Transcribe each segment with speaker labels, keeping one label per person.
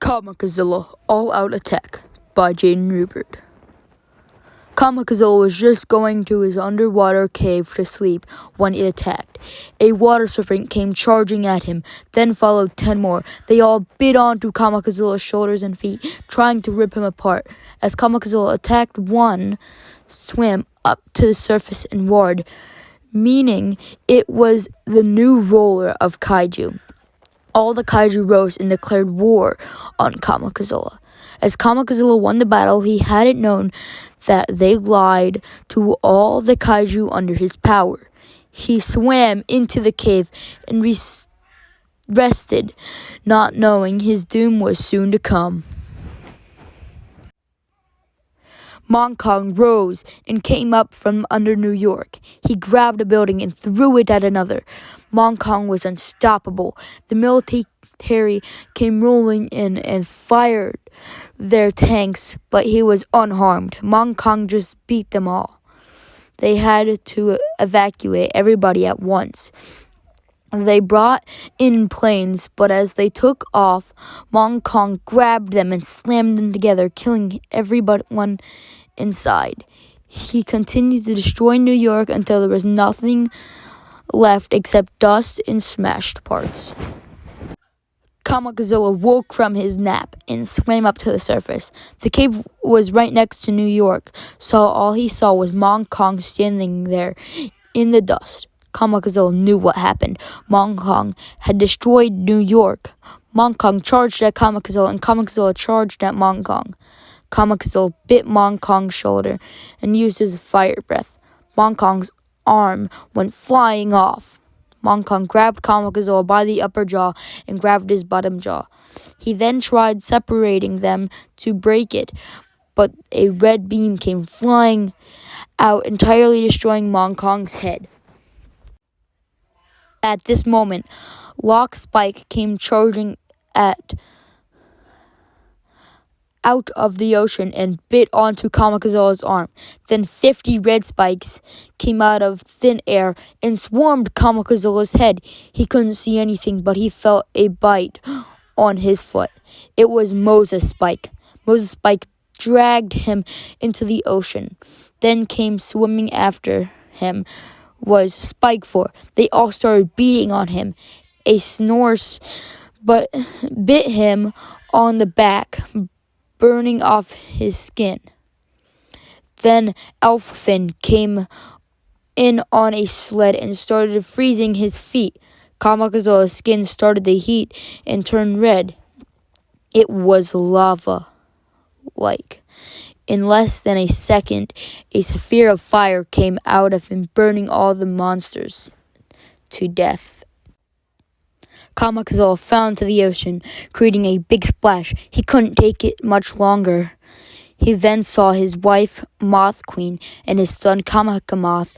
Speaker 1: Comicazilla All-Out Attack by Jayden Rupert. Comicazilla was just going to his underwater cave to sleep when it attacked. A water serpent came charging at him, then followed 10 more. They all bit onto Comicazilla's shoulders and feet, trying to rip him apart. As Comicazilla attacked, one swam up to the surface and roared, meaning it was the new ruler of Kaiju. All the Kaiju rose and declared war on Comicazilla. As Comicazilla won the battle, he hadn't known that they lied to all the Kaiju under his power. He swam into the cave and rested, not knowing his doom was soon to come. Kong rose and came up from under New York. He grabbed a building and threw it at another. Kong was unstoppable. The military came rolling in and fired their tanks, but he was unharmed. Kong just beat them all. They had to evacuate everybody at once. They brought in planes, but as they took off, Kong grabbed them and slammed them together, killing everyone inside. He continued to destroy New York until there was nothing left except dust and smashed parts. Comicazilla woke from his nap and swam up to the surface. The cave was right next to New York, so all he saw was Kong standing there in the dust. Comicazilla knew what happened. Kong had destroyed New York. Kong charged at Comicazilla, and Comicazilla charged at Kong. Comicazilla bit Kong's shoulder and used his fire breath. Kong's arm went flying off. Kong grabbed Comicazilla by the upper jaw and grabbed his bottom jaw. He then tried separating them to break it, but a red beam came flying out, entirely destroying Kong's head. At this moment, Lock Spike came charging out of the ocean and bit onto Comicazilla's arm. Then 50 red spikes came out of thin air and swarmed Comicazilla's head. He couldn't see anything, but he felt a bite on his foot. It was Moses Spike. Moses Spike dragged him into the ocean. Then came swimming after him was Spike 4. They all started beating on him. A Snorse but bit him on the back, burning off his skin. Then Elfin came in on a sled and started freezing his feet. Comicazilla's skin started to heat and turn red. It was lava-like. In less than a second, a sphere of fire came out of him, burning all the monsters to death. Comicazilla fell into the ocean, creating a big splash. He couldn't take it much longer. He then saw his wife, Moth Queen, and his son, Comicmoth,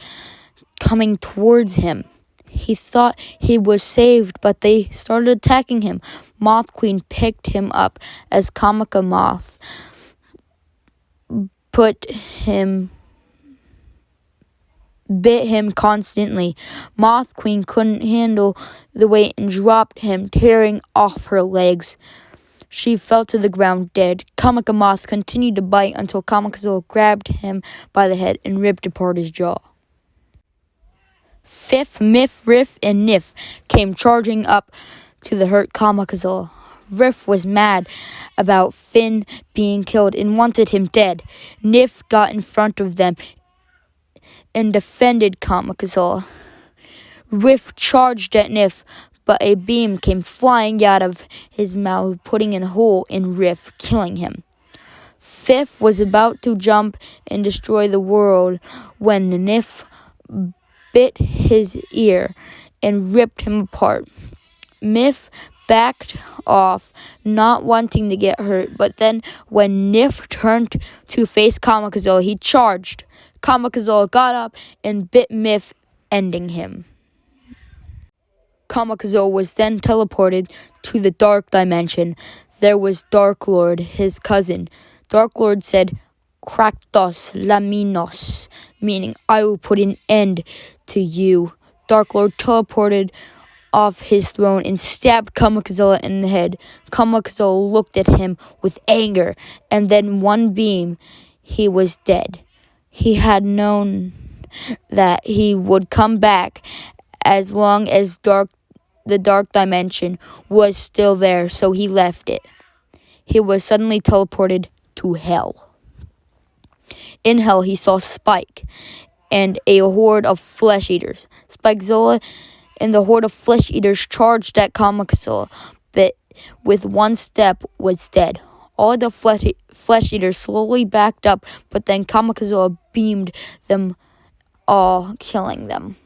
Speaker 1: coming towards him. He thought he was saved, but they started attacking him. Moth Queen picked him up as Comicmoth bit him constantly. Moth Queen couldn't handle the weight and dropped him, tearing off her legs. She fell to the ground dead. Comicmoth continued to bite until Comicazilla grabbed him by the head and ripped apart his jaw. Fifth, Miff, Riff, and Niff came charging up to the hurt Comicazilla. Riff was mad about Finn being killed and wanted him dead. Niff got in front of them and defended Comicazilla. Riff charged at Niff, but a beam came flying out of his mouth, putting a hole in Riff, killing him. Fifth was about to jump and destroy the world when Niff bit his ear and ripped him apart. Miff backed off, not wanting to get hurt, but then when Niff turned to face Comicazilla, he charged. Comicazilla got up and bit Miff, ending him. Comicazilla was then teleported to the Dark Dimension. There was Dark Lord, his cousin. Dark Lord said, "Kraktos Laminos," meaning, "I will put an end to you." Dark Lord teleported off his throne and stabbed Comicazilla in the head. Comicazilla looked at him with anger, and then one beam, he was dead. He had known that he would come back as long as the dark dimension was still there, so he left it. He was suddenly teleported to hell. In hell, he saw Spike and a horde of flesh eaters. Spikezilla and the horde of flesh eaters charged at Comicazilla, but with one step was dead. All the flesh eaters slowly backed up, but then Comicazilla beamed them all, killing them.